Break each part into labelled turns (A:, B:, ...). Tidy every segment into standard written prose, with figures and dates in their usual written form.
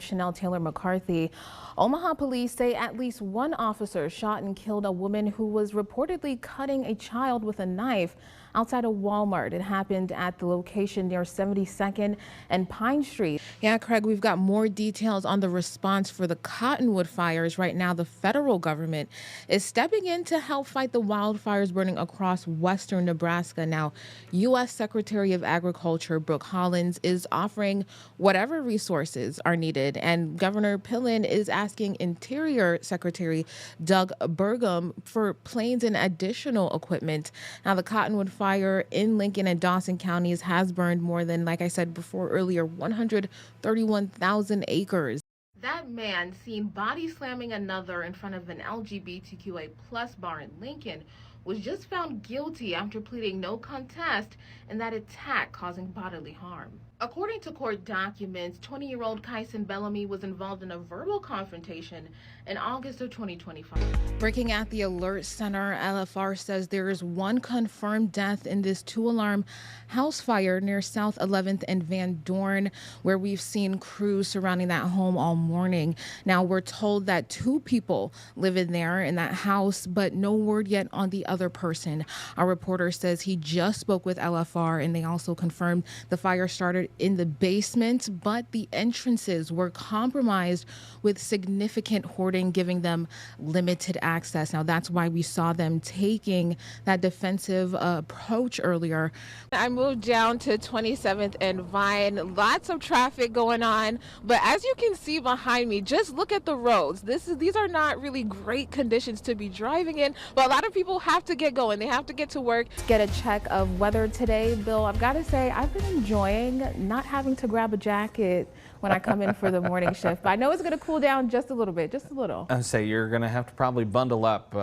A: Chanel-Taylar McCarthy. Omaha police say at least one officer shot and killed a woman who was reportedly cutting a child with a knife outside of Walmart. It happened at the location near 72nd and Pine Street. Yeah, Craig, we've got more details on the response for the Cottonwood fires. Right now, the federal government is stepping in to help fight the wildfires burning across western Nebraska. Now, U.S. Secretary of Agriculture Brooke Hollins is offering whatever resources are needed, and Governor Pillen is asking Interior Secretary Doug Burgum for planes and additional equipment. Now, the Cottonwood fire in Lincoln and Dawson counties has burned more than, like I said before earlier, 131,000 acres. That man seen body slamming another in front of an LGBTQA plus bar in Lincoln was just found guilty after pleading no contest in that attack causing bodily harm. According to court documents, 20-year-old Kyson Bellamy was involved in a verbal confrontation in August of 2025. Breaking at the Alert Center, LFR says there is one confirmed death in this two-alarm house fire near South 11th and Van Dorn, where we've seen crews surrounding that home all morning. Now, we're told that 2 people live in there in that house, but no word yet on the other person. Our reporter says he just spoke with LFR, and they also confirmed the fire started in the basement, but the entrances were compromised with significant hoarding, giving them limited access. Now, that's why we saw them taking that defensive approach earlier. I moved down to 27th and Vine. Lots of traffic going on, but as you can see behind me, just look at the roads. These are not really great conditions to be driving in, but a lot of people have to get going. They have to get to work. Get a check of weather today. Bill, I've got to say, I've been enjoying not having to grab a jacket when I come in for the morning shift, but I know it's going to cool down just a little bit, just a little.
B: I say you're going to have to probably bundle up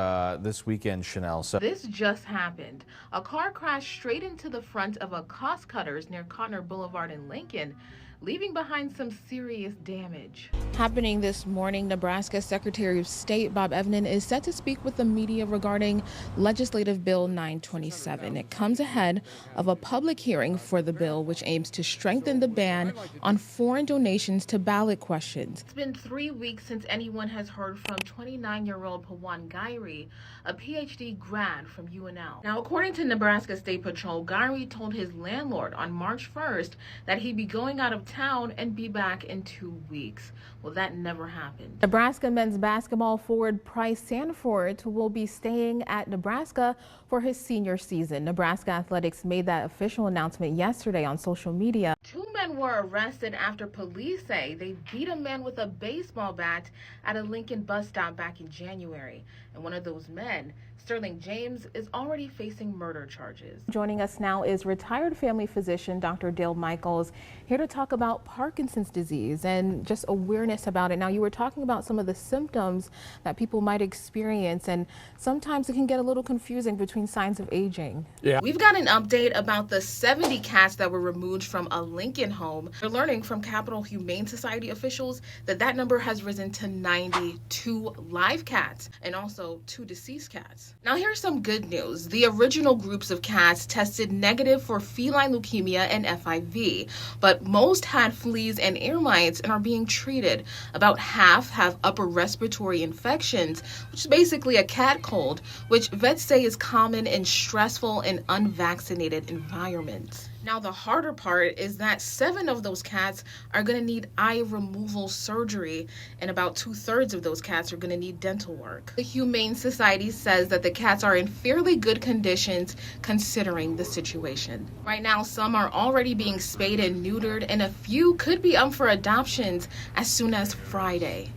B: this weekend, Chanel. So
A: this just happened. A car crashed straight into the front of a Cost Cutters near Cotner Boulevard in Lincoln, leaving behind some serious damage. Happening this morning, Nebraska Secretary of State Bob Evnen is set to speak with the media regarding Legislative Bill 927. It comes ahead of a public hearing for the bill, which aims to strengthen the ban on foreign donations to ballot questions. It's been 3 weeks since anyone has heard from 29-year-old Pawan Gairi, a PhD grad from UNL. Now, according to Nebraska State Patrol, Gairi told his landlord on March 1st that he'd be going out of town and be back in 2 weeks. Well, that never happened. Nebraska men's basketball forward Price Sanford will be staying at Nebraska for his senior season. Nebraska Athletics made that official announcement yesterday on social media. 2 men were arrested after police say they beat a man with a baseball bat at a Lincoln bus stop back in January. And one of those men, Sterling James, is already facing murder charges. Joining us now is retired family physician Dr. Dale Michaels, here to talk about Parkinson's disease and just awareness about it. Now, you were talking about some of the symptoms that people might experience, and sometimes it can get a little confusing between signs of aging. Yeah. We've got an update about the 70 cats that were removed from a Lincoln home. We're learning from Capitol Humane Society officials that that number has risen to 92 live cats and also 2 deceased cats. Now, here's some good news. The original groups of cats tested negative for feline leukemia and FIV, but most had fleas and ear mites and are being treated. About half have upper respiratory infections, which is basically a cat cold, which vets say is common in stressful and unvaccinated environments. Now, the harder part is that 7 of those cats are going to need eye removal surgery, and about 2/3 of those cats are going to need dental work. The Humane Society says that the cats are in fairly good conditions considering the situation. Right now, some are already being spayed and neutered, and a few could be up for adoptions as soon as Friday.